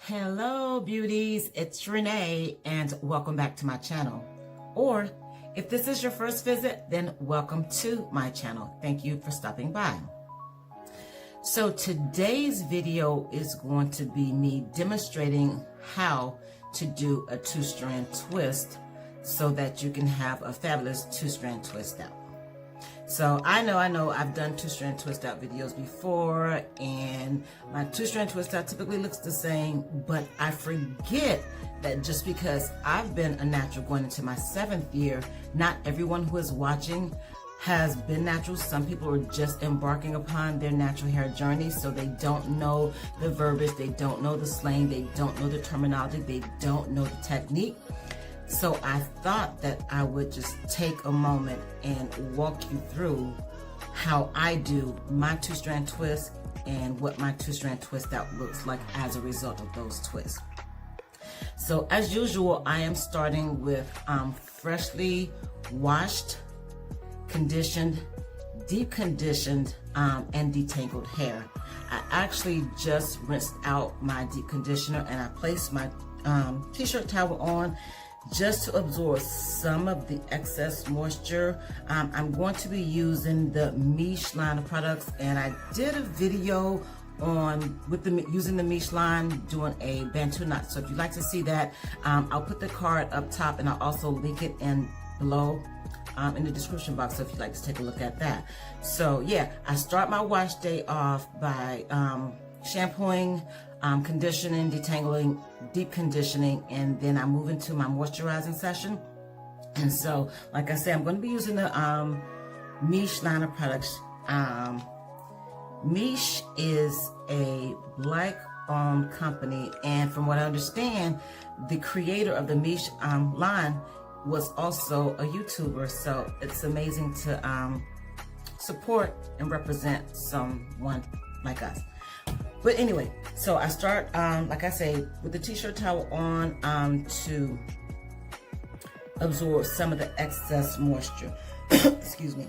Hello beauties, it's Renee and welcome back to my channel. Or if this is your first visit, then welcome to my channel. Thank you for stopping by. So today's video is going to be me demonstrating how to do a two-strand twist so that you can have a fabulous two-strand twist out. So I know I've done two-strand twist out videos before, and my two-strand twist out typically looks the same, but I forget that just because I've been a natural going into my 7th year, not everyone who is watching has been natural. Some people are just embarking upon their natural hair journey, so they don't know the verbiage, they don't know the slang, they don't know the terminology, they don't know the technique. So I thought that I would just take a moment and walk you through how I do my two-strand twist and what my two-strand twist out looks like as a result of those twists. So as usual, I am starting with freshly washed, conditioned, deep conditioned, and detangled hair. I actually just rinsed out my deep conditioner and I placed my t-shirt towel on just to absorb some of the excess moisture. I'm going to be using the MICHE line of products, and I did a video on using the MICHE line doing a Bantu knot. So if you'd like to see that, I'll put the card up top and I'll also link it in below in the description box, so if you'd like to take a look at that. So yeah, I start my wash day off by shampooing, conditioning, detangling, deep conditioning, and then I move into my moisturizing session. And so, like I said, I'm going to be using the MICHE line of products. MICHE is a Black-owned company, and from what I understand, the creator of the MICHE line was also a YouTuber, so it's amazing to support and represent someone like us. But anyway, so I start, like I say, with the t-shirt towel on to absorb some of the excess moisture. Excuse me.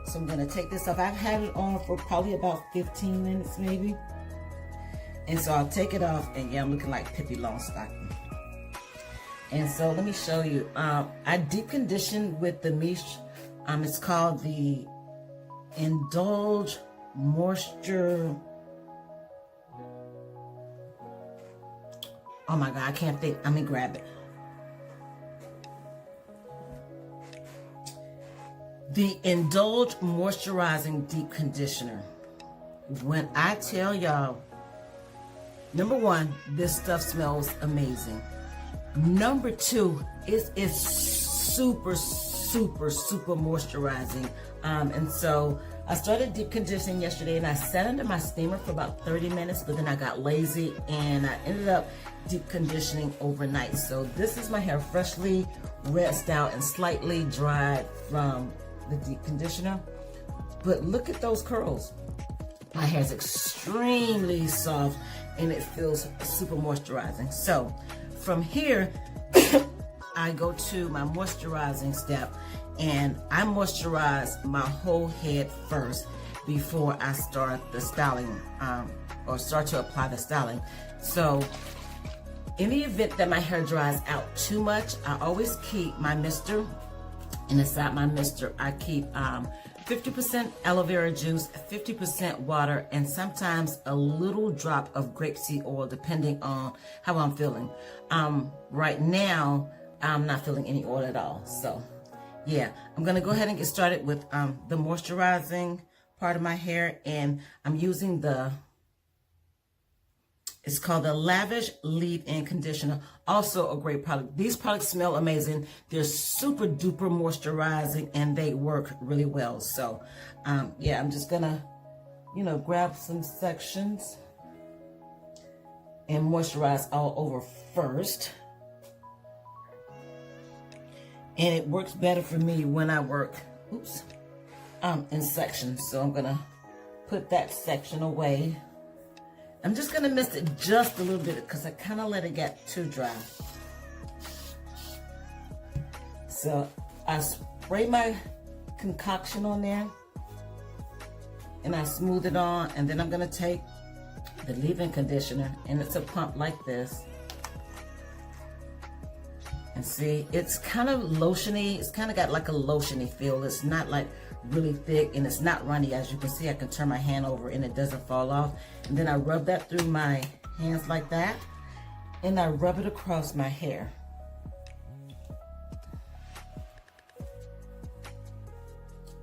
So I'm gonna take this off. I've had it on for probably about 15 minutes maybe. And so I'll take it off, and yeah, I'm looking like Pippi Longstocking. And so let me show you. I deep conditioned with the MICHE. It's called the Indulge Moisture. Oh my God, I can't think. Let me grab it. The Indulge Moisturizing Deep Conditioner. When I tell y'all, number one, this stuff smells amazing. Number two, it is super moisturizing. And so I started deep conditioning yesterday, and I sat under my steamer for about 30 minutes, but then I got lazy and I ended up deep conditioning overnight. So this is my hair freshly rinsed out and slightly dried from the deep conditioner. But look at those curls. My hair is extremely soft and it feels super moisturizing. So from here, I go to my moisturizing step, and I moisturize my whole head first before I start the styling, or start to apply the styling. So in the event that my hair dries out too much, I always keep my mister, and inside my mister I keep 50% aloe vera juice, 50% water, and sometimes a little drop of grapeseed oil depending on how I'm feeling. Right now I'm not feeling any oil at all, so yeah, I'm gonna go ahead and get started with the moisturizing part of my hair, and I'm using it's called the Lavish Leave-In Conditioner. Also a great product. These products smell amazing. They're super duper moisturizing and they work really well. So yeah, I'm just gonna, grab some sections and moisturize all over first. And it works better for me when I work, in sections. So I'm gonna put that section away. I'm just gonna mist it just a little bit because I kind of let it get too dry. So I spray my concoction on there and I smooth it on, and then I'm gonna take the leave-in conditioner, and it's a pump like this. And see, it's kind of lotiony. It's kind of got like a lotiony feel. It's not like really thick, and it's not runny. As you can see, I can turn my hand over and it doesn't fall off. And then I rub that through my hands like that, and I rub it across my hair.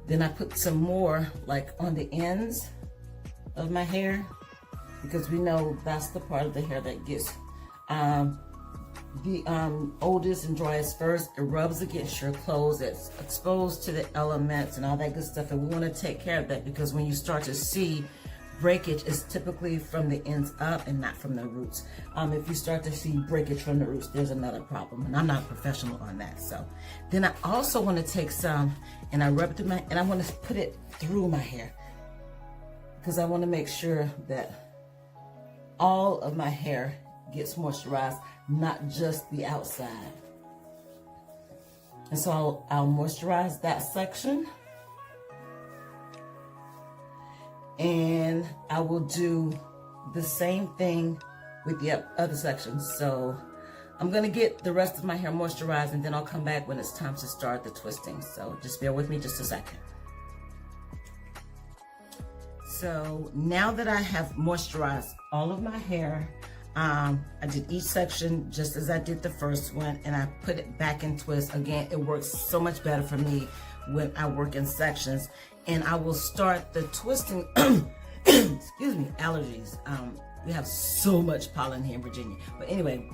Then I put some more like on the ends of my hair, because we know that's the part of the hair that gets the oldest and driest first. It rubs against your clothes. It's exposed to the elements and all that good stuff, and we want to take care of that, because when you start to see breakage, it's typically from the ends up and not from the roots. If you start to see breakage from the roots, there's another problem, and I'm not a professional on that. So then I also want to take some and I rub it through and I want to put it through my hair, because I want to make sure that all of my hair gets moisturized, not just the outside. And so I'll moisturize that section, and I will do the same thing with the other sections. So I'm gonna get the rest of my hair moisturized, and then I'll come back when it's time to start the twisting. So just bear with me just a second. So now that I have moisturized all of my hair, I did each section just as I did the first one, and I put it back in twist. Again, it works so much better for me when I work in sections. And I will start the twisting, excuse me, allergies. We have so much pollen here in Virginia. But anyway,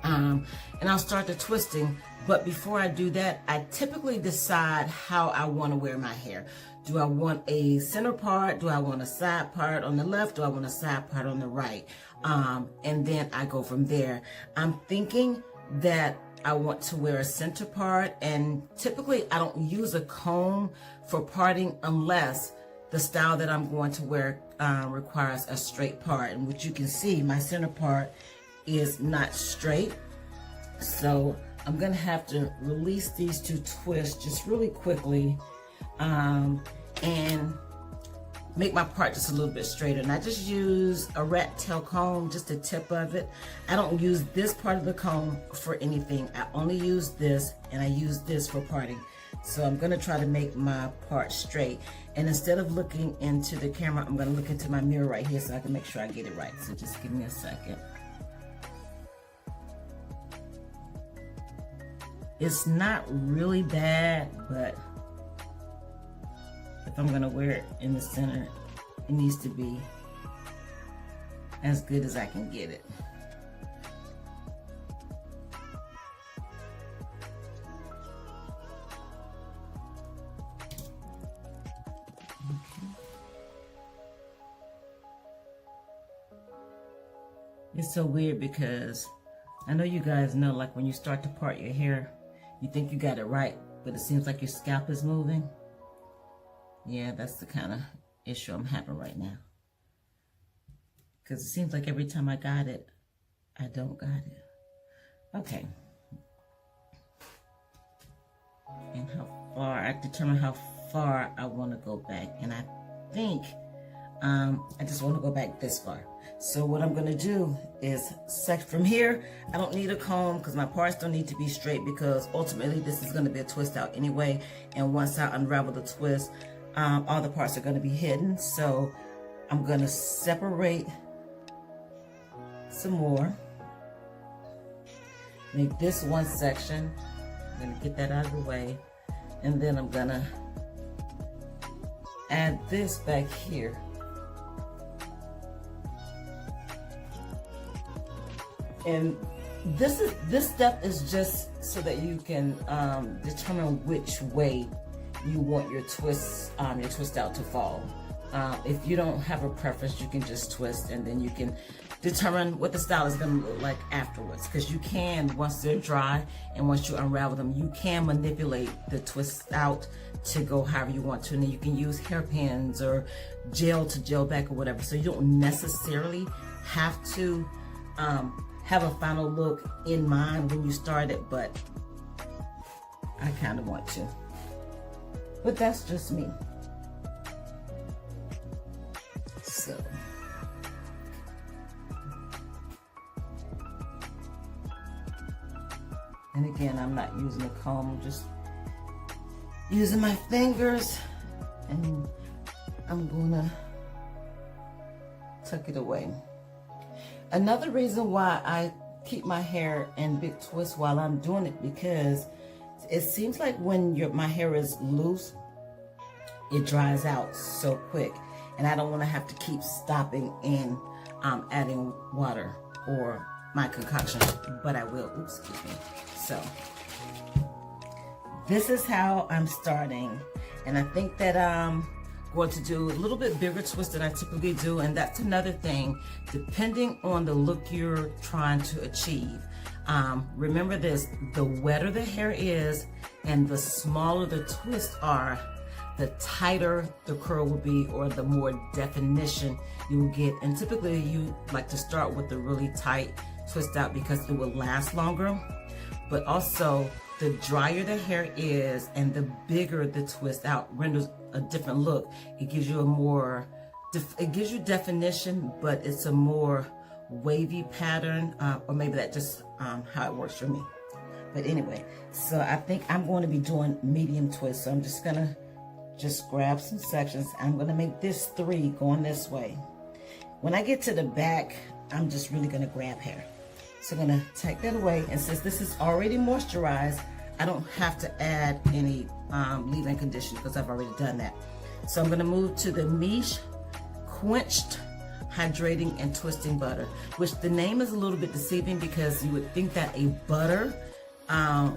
and I'll start the twisting. But before I do that, I typically decide how I want to wear my hair. Do I want a center part? Do I want a side part on the left? Do I want a side part on the right? And then I go from there. I'm thinking that I want to wear a center part, and typically I don't use a comb for parting unless the style that I'm going to wear requires a straight part. And what you can see, my center part is not straight. So I'm gonna have to release these two twists just really quickly and make my part just a little bit straighter. And I just use a rat tail comb, just the tip of it. I don't use this part of the comb for anything. I only use this, and I use this for parting. So I'm gonna try to make my part straight. And instead of looking into the camera, I'm gonna look into my mirror right here so I can make sure I get it right. So just give me a second. It's not really bad, but if I'm gonna wear it in the center, it needs to be as good as I can get it. Okay. It's so weird because I know you guys know, like when you start to part your hair, you think you got it right, but it seems like your scalp is moving. Yeah, that's the kind of issue I'm having right now. Because it seems like every time I got it, I don't got it. Okay. And how far, I determine how far I want to go back. And I think I just want to go back this far. So what I'm going to do is from here, I don't need a comb because my parts don't need to be straight, because ultimately this is going to be a twist out anyway. And once I unravel the twist, all the parts are going to be hidden. So I'm going to separate some more. Make this one section. I'm going to get that out of the way. And then I'm going to add this back here. And this step is just so that you can determine which way you want your twist out to fall. If you don't have a preference, you can just twist, and then you can determine what the style is going to look like afterwards. Because you can, once they're dry and once you unravel them, you can manipulate the twist out to go however you want to. And then you can use hairpins or gel to gel back or whatever. So you don't necessarily have to have a final look in mind when you start it, but I kind of want to. But that's just me. So And again, I'm not using a comb, I'm just using my fingers, and I'm gonna tuck it away. Another reason why I keep my hair in big twists while I'm doing it, because it seems like when my hair is loose, it dries out so quick, and I don't want to have to keep stopping and adding water or my concoction, but I will. Oops, excuse me. So this is how I'm starting, and I think that I'm going to do a little bit bigger twist than I typically do, and that's another thing, depending on the look you're trying to achieve. Remember this, the wetter the hair is and the smaller the twists are, the tighter the curl will be, or the more definition you will get. And typically you like to start with the really tight twist out because it will last longer. But also, the drier the hair is and the bigger the twist out renders a different look. It gives you a more, it gives you definition, but it's a more wavy pattern, or maybe that's just how it works for me. But anyway, so I think I'm going to be doing medium twists. So I'm just gonna grab some sections. I'm gonna make this 3 going this way. When I get to the back, I'm just really gonna grab hair. So I'm gonna take that away, and since this is already moisturized, I don't have to add any leave-in conditioner because I've already done that. So I'm gonna move to the MICHE Quenched Hydrating and Twisting Butter, which the name is a little bit deceiving because you would think that a butter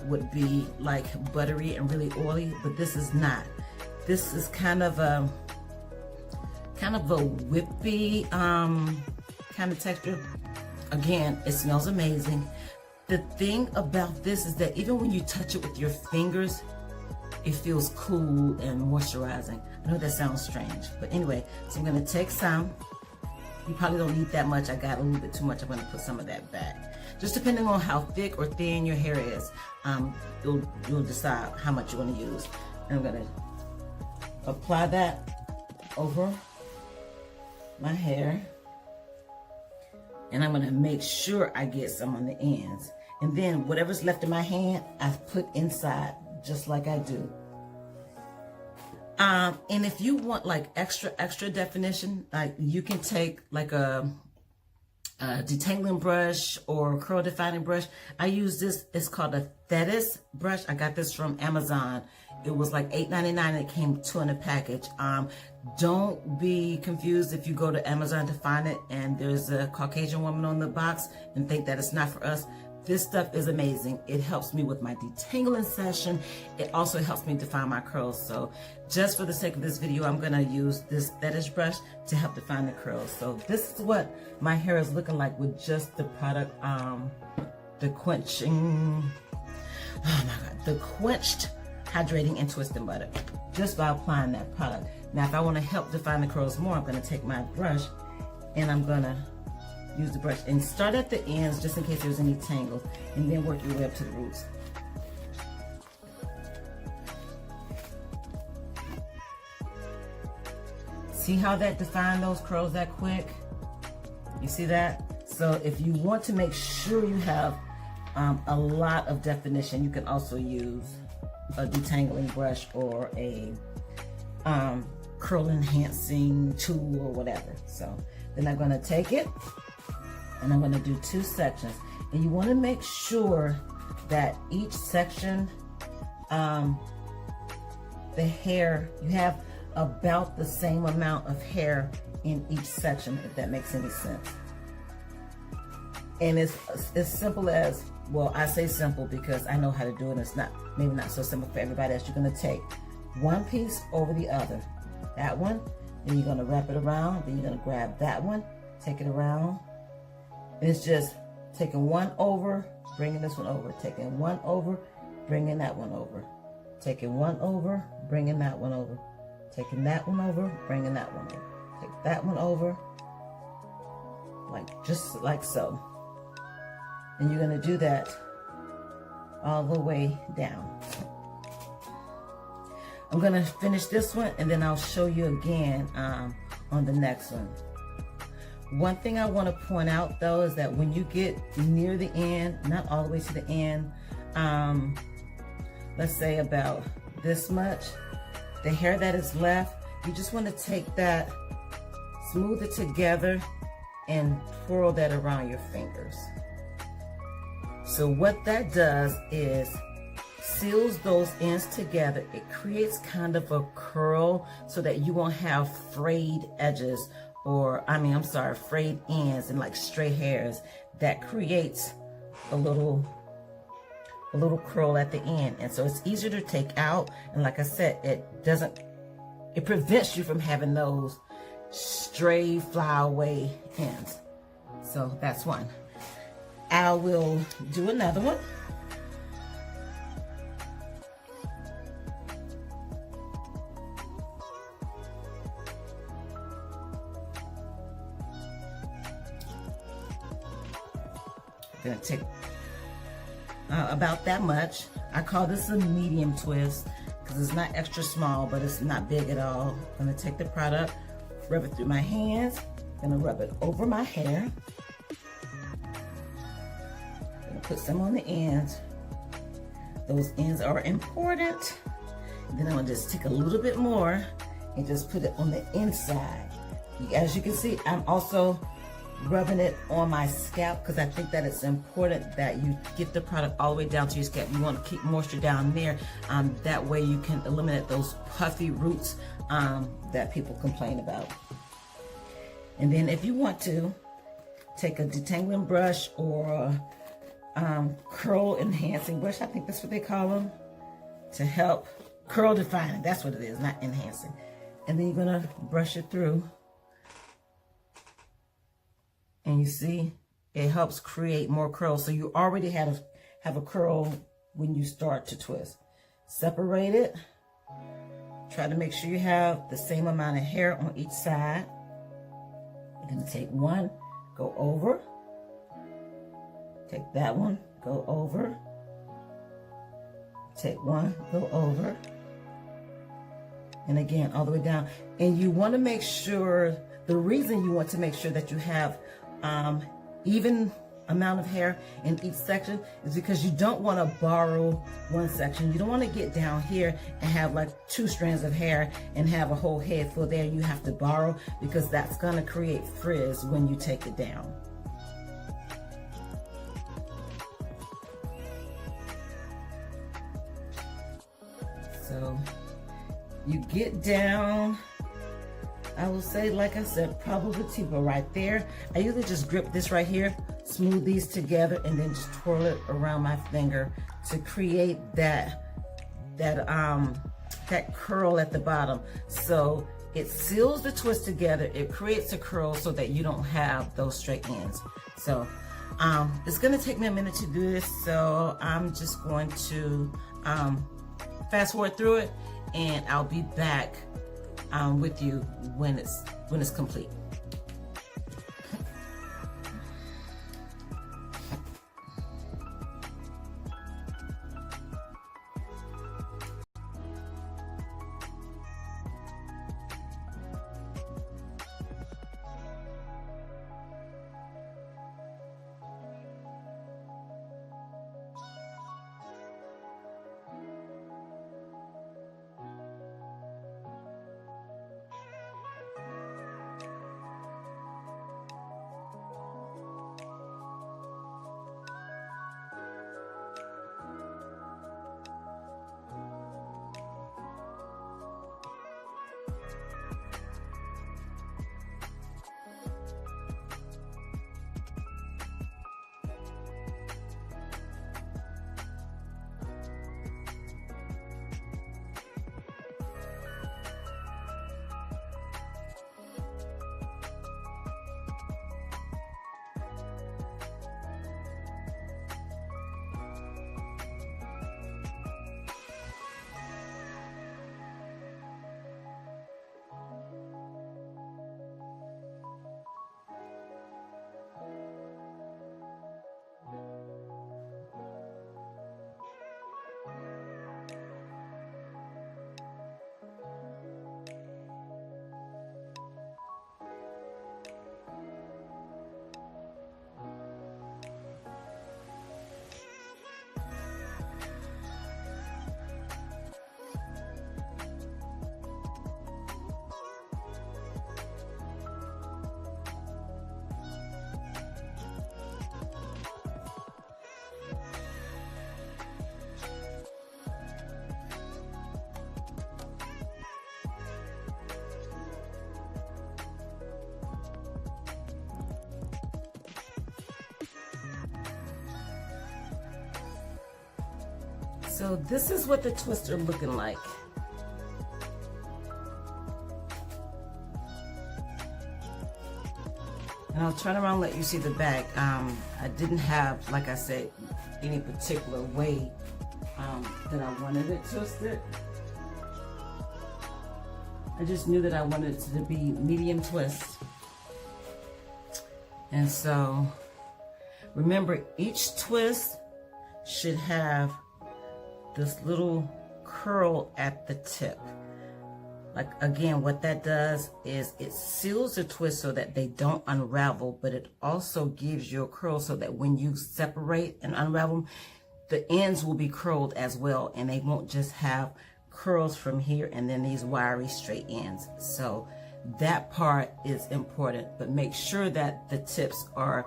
would be like buttery and really oily, but this is not. This is kind of a whippy kind of texture. Again, it smells amazing. The thing about this is that even when you touch it with your fingers, it feels cool and moisturizing. I know that sounds strange, but anyway, so I'm gonna take some. You probably don't need that much. I got a little bit too much. I'm gonna put some of that back. Just depending on how thick or thin your hair is, you'll decide how much you wanna use. And I'm gonna apply that over my hair. And I'm gonna make sure I get some on the ends. And then whatever's left in my hand, I put inside, just like I do. And if you want like extra definition, like you can take like a detangling brush or curl defining brush. I use this, it's called a TWISTOUT brush. I got this from Amazon. It was like $8.99 and it came 2 in a package. Don't be confused if you go to Amazon to find it and there's a Caucasian woman on the box and think that it's not for us. This stuff is amazing. It helps me with my detangling session. It also helps me define my curls. So just for the sake of this video, I'm gonna use this TWISTOUT brush to help define the curls. So this is what my hair is looking like with just the product, the quenching, oh my God, the Quenched Hydrating and Twisting Butter, just by applying that product. Now, if I wanna help define the curls more, I'm gonna take my brush and I'm gonna use the brush and start at the ends just in case there's any tangles, and then work your way up to the roots. See how that defined those curls that quick? You see that? So if you want to make sure you have a lot of definition, you can also use a detangling brush or a curl enhancing tool or whatever. So then I'm gonna take it and I'm gonna do 2 sections. And you wanna make sure that each section, the hair, you have about the same amount of hair in each section, if that makes any sense. And it's as simple as, well, I say simple because I know how to do it. It's not, maybe not so simple for everybody else. You're gonna take one piece over the other. That one, then you're gonna wrap it around, then you're gonna grab that one, take it around. And it's just taking one over, bringing this one over, taking one over, bringing that one over, taking one over, bringing that one over, taking that one over, bringing that one over, take that one over, like just like so. And you're gonna do that all the way down. I'm gonna finish this one and then I'll show you again on the next one. One thing I want to point out though is that when you get near the end, not all the way to the end, let's say about this much, the hair that is left, you just want to take that, smooth it together, and twirl that around your fingers. So what that does is seals those ends together. It creates kind of a curl so that you won't have frayed edges, or frayed ends and like stray hairs. That creates a little curl at the end, and so it's easier to take out. And like I said, it prevents you from having those stray fly away ends. So that's one. I will do another one. I'm gonna take about that much. I call this a medium twist because it's not extra small, but it's not big at all. I'm gonna take the product, rub it through my hands, gonna rub it over my hair. Gonna put some on the ends. Those ends are important. Then I'm gonna just take a little bit more and just put it on the inside. As you can see, I'm also rubbing it on my scalp because I think that it's important that you get the product all the way down to your scalp. You want to keep moisture down there. That way you can eliminate those puffy roots that people complain about. And then if you want to, take a detangling brush or curl enhancing brush, I think that's what they call them, to help curl defining. That's what it is, not enhancing. And then you're going to brush it through. And you see, it helps create more curls. So you already have a curl when you start to twist. Separate it. Try to make sure you have the same amount of hair on each side. You're going to take one, go over. Take that one, go over. Take one, go over. And again, all the way down. And you want to make sure, the reason you want to make sure that you have even amount of hair in each section is because you don't want to borrow one section. You don't want to get down here and have like 2 strands of hair and have a whole head full there. You have to borrow because that's going to create frizz when you take it down. So you get down, I will say, like I said, probably T-bar right there. I usually just grip this right here, smooth these together, and then just twirl it around my finger to create that curl at the bottom. So it seals the twist together. It creates a curl so that you don't have those straight ends. So it's gonna take me a minute to do this. So I'm just going to fast forward through it, and I'll be back with you when it's complete. So this is what the twister looking like. And I'll turn around and let you see the back. I didn't have, like I said, any particular way that I wanted it twisted. I just knew that I wanted it to be medium twist. And so, remember, each twist should have this little curl at the tip. Like, again, what that does is it seals the twist so that they don't unravel, but it also gives you a curl so that when you separate and unravel them, the ends will be curled as well, and they won't just have curls from here and then these wiry straight ends. So that part is important, but make sure that the tips are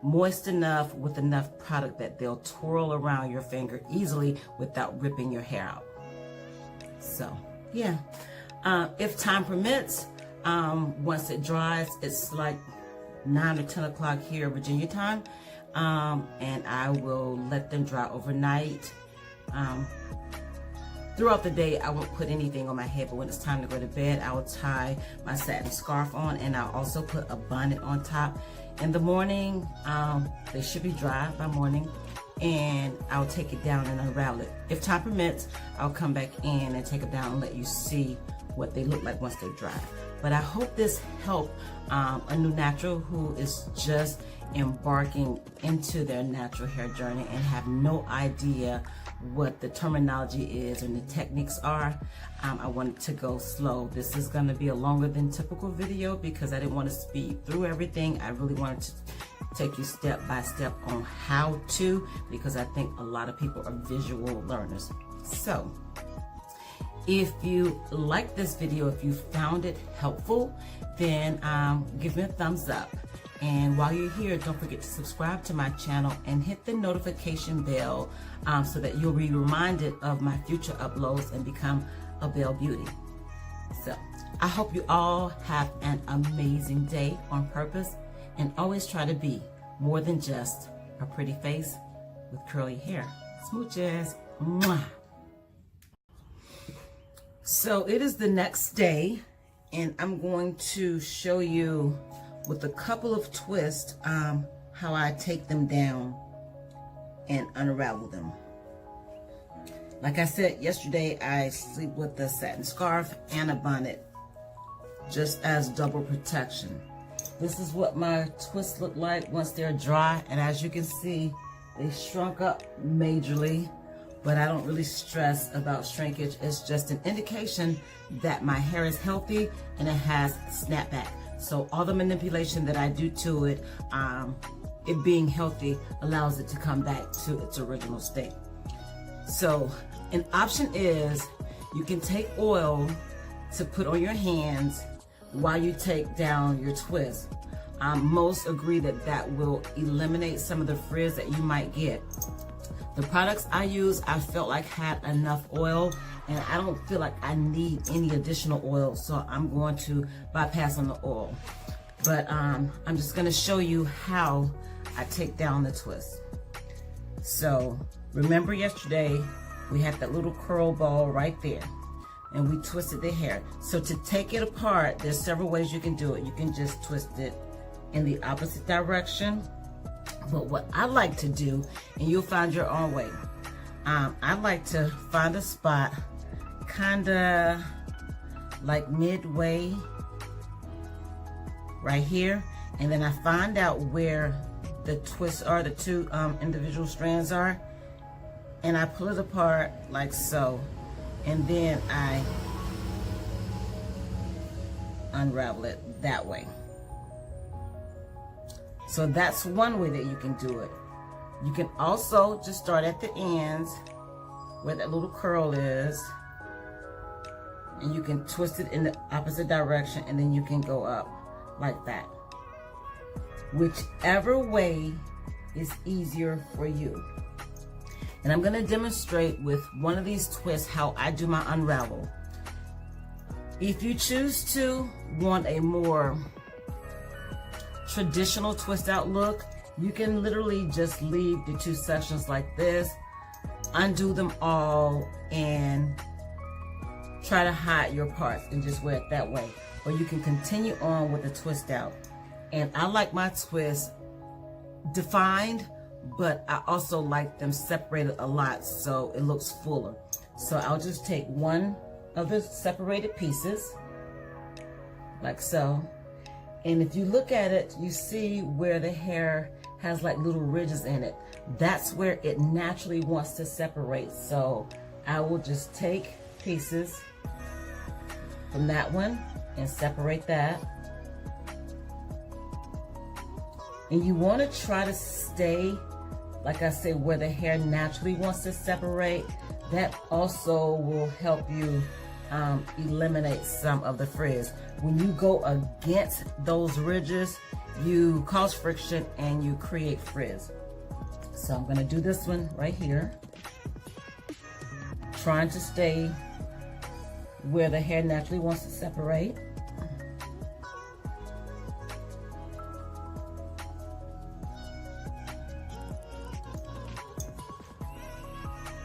moist enough with enough product that they'll twirl around your finger easily without ripping your hair out. So yeah, if time permits, once it dries, it's like 9 or 10 o'clock here Virginia time, and I will let them dry overnight. Throughout the day, I won't put anything on my head, but when it's time to go to bed, I will tie my satin scarf on, and I'll also put a bonnet on top. In the morning, they should be dry by morning, and I'll take it down and unravel it. If time permits, I'll come back in and take it down and let you see what they look like once they're dry. But I hope this helped a new natural who is just embarking into their natural hair journey and have no idea what the terminology is and the techniques are. I wanted to go slow. This is going to be a longer than typical video because I didn't want to speed through everything. I really wanted to take you step by step on how to, because I think a lot of people are visual learners. So if you like this video, if you found it helpful, then give me a thumbs up. And while you're here, don't forget to subscribe to my channel and hit the notification bell so that you'll be reminded of my future uploads and become a Belle Beauty. So I hope you all have an amazing day on purpose, and always try to be more than just a pretty face with curly hair. Smooches. Mwah. So it is the next day, and I'm going to show you with a couple of twists how I take them down and unravel them. Like I said yesterday, I sleep with a satin scarf and a bonnet just as double protection. This is what my twists look like once they're dry, and as you can see, they shrunk up majorly, but I don't really stress about shrinkage. It's just an indication that my hair is healthy and it has snapback. So all the manipulation that I do to it, it being healthy, allows it to come back to its original state. So an option is you can take oil to put on your hands while you take down your twist. Most agree that that will eliminate some of the frizz that you might get. The products I use, I felt like had enough oil, and I don't feel like I need any additional oil, so I'm going to bypass on the oil. But I'm just going to show you how I take down the twist. So remember yesterday we had that little curl ball right there, and we twisted the hair. So to take it apart, there's several ways you can do it. You can just twist it in the opposite direction. But what I like to do, and you'll find your own way, I like to find a spot kinda like midway right here, and then I find out where the twists are, the two individual strands are, and I pull it apart like so, and then I unravel it that way. So that's one way that you can do it. You can also just start at the ends where that little curl is, and you can twist it in the opposite direction, and then you can go up like that. Whichever way is easier for you. And I'm gonna demonstrate with one of these twists how I do my unravel. If you choose to want a more traditional twist out look, you can literally just leave the two sections like this. undo them all and try to hide your parts and just wear it that way. Or you can continue on with the twist out. And I like my twists defined, but I also like them separated a lot so it looks fuller. So I'll just take one of the separated pieces, like so. And if you look at it, you see where the hair has like little ridges in it. That's where it naturally wants to separate. So I will just take pieces from that one and separate that. And you want to try to stay, like I say, where the hair naturally wants to separate. That also will help you eliminate some of the frizz. When you go against those ridges, you cause friction and you create frizz. So I'm going to do this one right here, trying to stay where the hair naturally wants to separate.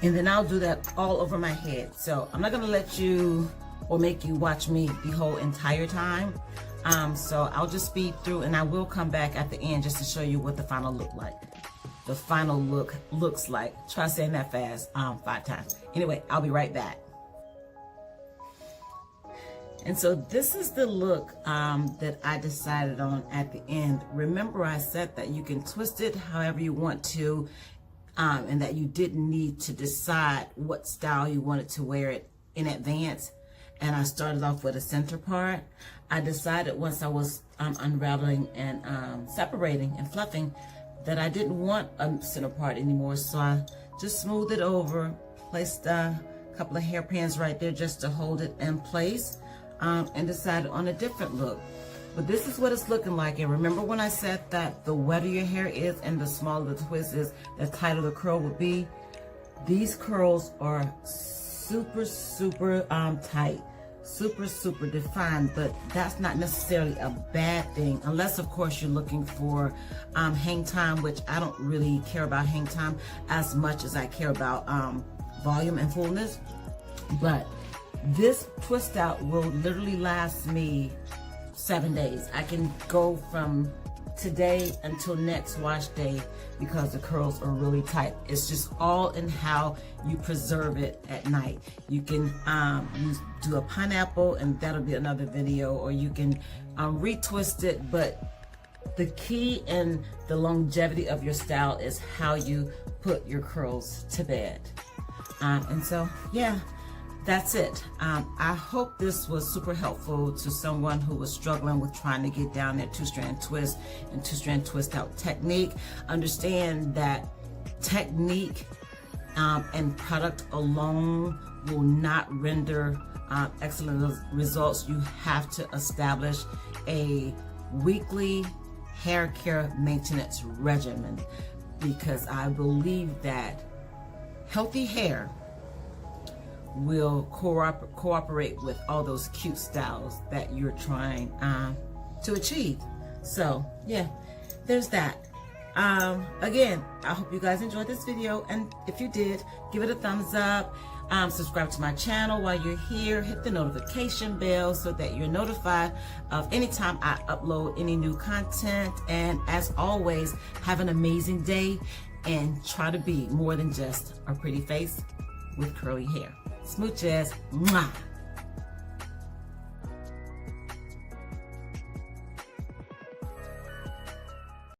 And then I'll do that all over my head. So I'm not gonna let you or make you watch me the whole entire time. So I'll just speed through and I will come back at the end just to show you what the final look like. The final look looks like. Try saying that fast 5 times. Anyway, I'll be right back. And so this is the look that I decided on at the end. Remember I said that you can twist it however you want to, and that you didn't need to decide what style you wanted to wear it in advance. And I started off with a center part. I decided once I was unraveling and separating and fluffing that I didn't want a center part anymore. So I just smoothed it over, placed a couple of hairpins right there just to hold it in place, and decided on a different look. But this is what it's looking like. And remember when I said that the wetter your hair is and the smaller the twist is, the tighter the curl would be? These curls are super, super tight, super defined, but that's not necessarily a bad thing, unless of course you're looking for hang time, which I don't really care about hang time as much as I care about volume and fullness. But this twist out will literally last me 7 days. I can go from today until next wash day because the curls are really tight. It's just all in how you preserve it at night. You can do a pineapple, and that'll be another video, or you can retwist it. But the key and the longevity of your style is how you put your curls to bed. And so, yeah. That's it. I hope this was super helpful to someone who was struggling with trying to get down that two-strand twist and two-strand twist out technique. Understand that technique and product alone will not render excellent results. You have to establish a weekly hair care maintenance regimen, because I believe that healthy hair will cooperate with all those cute styles that you're trying to achieve. So yeah, there's that. Again, I hope you guys enjoyed this video, and if you did, give it a thumbs up. Subscribe to my channel while you're here. Hit the notification bell so that you're notified of any time I upload any new content. And as always, have an amazing day and try to be more than just a pretty face with curly hair. Smooches. Mwah.